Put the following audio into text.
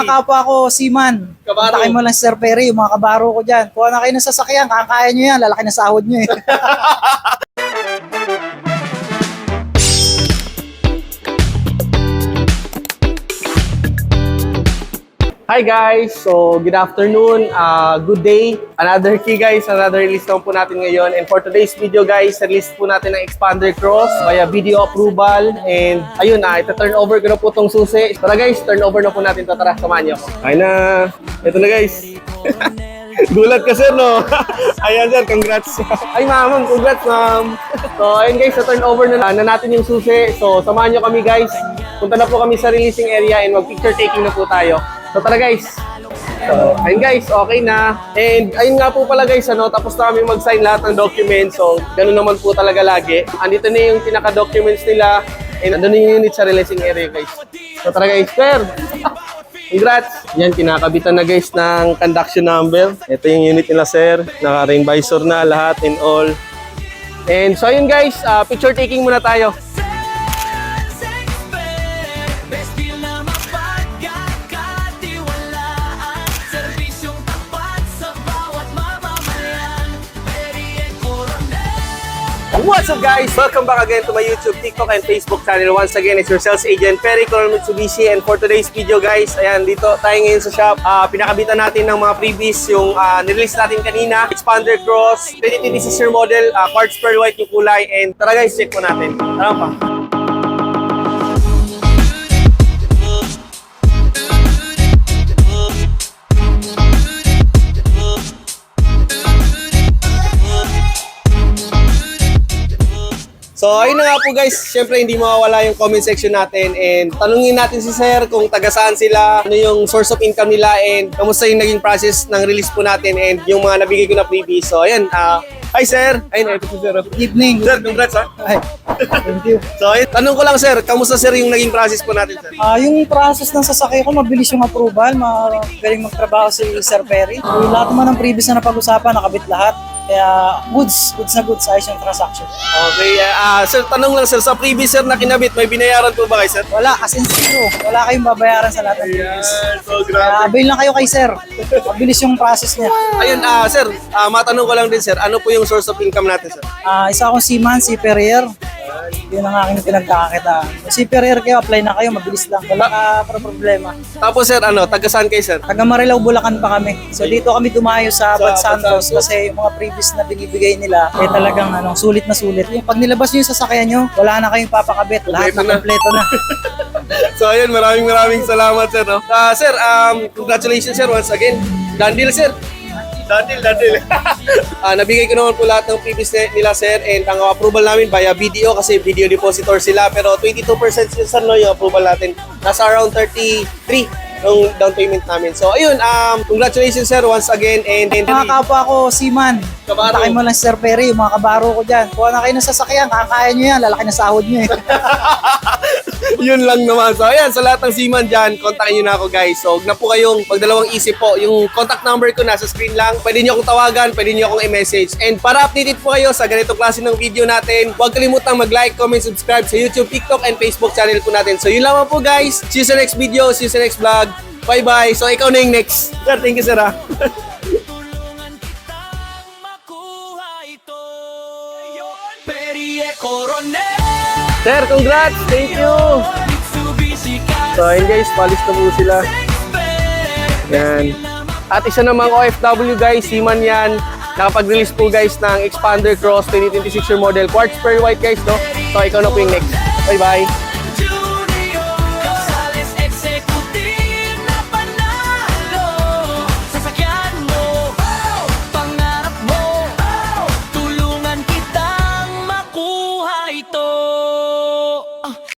Kapwa ko, Seaman. Kabaro. Kontakin mo lang si Sir Perry, yung mga kabaro ko dyan. Kuha na kayo ng sasakyan, kaya nyo yan, lalaki na sahod nyo eh. Hi guys! So, good afternoon, good day. Another key guys, another release naman po natin ngayon. And for today's video guys, release po natin ng Expander Cross via video approval. And ayun, ita-turn over ko na po itong susi. Tara guys, turn over na po natin ito. Tara, samahan niyo ako. Ayun na, ito na guys. Gulat ka sir, no? Ayan sir, congrats. Ay ma'am, congrats ma'am. So ayun guys, turn over na natin yung susi. So samahan nyo kami guys. Punta na po kami sa releasing area and mag-picture taking na po tayo. So tara guys. So ayun guys, okay na. And ayun nga po pala guys, tapos na kami mag-sign lahat ng documents. So ganun naman po talaga lagi. Andito na yung pinaka-documents nila. And andun yung unit sa releasing area guys. So tara guys, sir. Congrats! Yan, kinakabitan na guys ng conduction number. Ito yung unit nila sir. Naka-rain visor na lahat and all. And so ayun guys, picture taking muna tayo. What's up guys? Welcome back again to my YouTube, TikTok, and Facebook channel. Once again, it's your sales agent, Perry Coronel Mitsubishi. And for today's video guys, ayan, dito tayo ngayon sa shop. Pinakabitan natin ng mga freebies yung nirelease natin kanina. Expander Cross, 2026 year model, quartz pearl white yung kulay. And tara guys, check po natin. Tara pa. So, ayun na nga po guys, syempre hindi mawawala yung comment section natin and tanungin natin si sir kung taga saan sila, ano yung source of income nila and kamusta yung naging process ng release po natin and yung mga nabigay ko na freebies. So, ayan, hi sir! Ayun, ito si sir. Good evening. Sir, congrats ha! Ay, thank you. So, ayun, tanong ko lang sir, kamusta sir yung naging process po natin sir? Yung process ng sasakyan ko, mabilis yung approval, magaling magtrabaho si Sir Perry. So, lahat naman ng previous na napag-usapan, nakabit lahat. Kaya goods na goods, ayos yung transaction. Okay, sir, tanong lang sir, sa previous sir na kinabit, may binayaran po ba kayo sir? Wala, as in zero. Wala kayong babayaran sa lahat ng previous. So Kaya avail lang kayo kay Sir. Mabilis yung process niya. Ayun, sir, matanong ko lang din sir, ano po yung source of income natin sir? Isa akong Seaman, si Perrier. Yun ang aking pinagkakakitaan. Si Perrier kayo, apply na kayo, mabilis lang. Wala ka problema. Tapos sir, taga saan kayo sir? Taga Marilao, Bulacan pa kami. So dito kami dumayo sa Bad Santos kasi yung mga previous na binibigay nila talagang sulit na sulit. Yung pag nilabas nyo yung sasakyan nyo, wala na kayong papakabit. Lahat na kompleto na. So ayun, maraming salamat sir. No? Sir, congratulations sir once again. Done deal sir. Done deal. Nabigay ko naman po lahat ng previous nila sir and ang approval namin via BDO kasi video depositor sila pero 22% sir no, yung approval natin. Nasa around 33 yung down payment namin. So ayun, congratulations sir once again and Mga kapwa ko, Seaman. Kabaro. Kontakin mo lang si Sir Perry, yung mga kabaro ko dyan. Kuha na kayo ng sasakyan, kaya nyo yan, lalaki na sahod nyo eh. Yun lang naman. So ayan, sa lahat ng seaman dyan, kontakin nyo na ako guys. So huwag na po kayong magdalawang isip po. Yung contact number ko nasa screen lang. Pwede nyo akong tawagan, pwede nyo akong i-message. And para updated po kayo sa ganitong klase ng video natin, huwag kalimutang mag-like, comment, subscribe sa YouTube, TikTok, and Facebook channel po natin. So yun lamang po guys. See you sa next video, see you sa next vlog. Bye-bye. So ikaw na yung next. Sir, thank you sir ha. Sir, congrats! Thank you! So ayun guys, palis na po sila. Yan. At isa namang OFW guys, Seaman yan. Nakapag-release po guys ng Expander Cross 2026 year model. Quartz pearl white guys, no? So ikaw na po yung next. Bye-bye!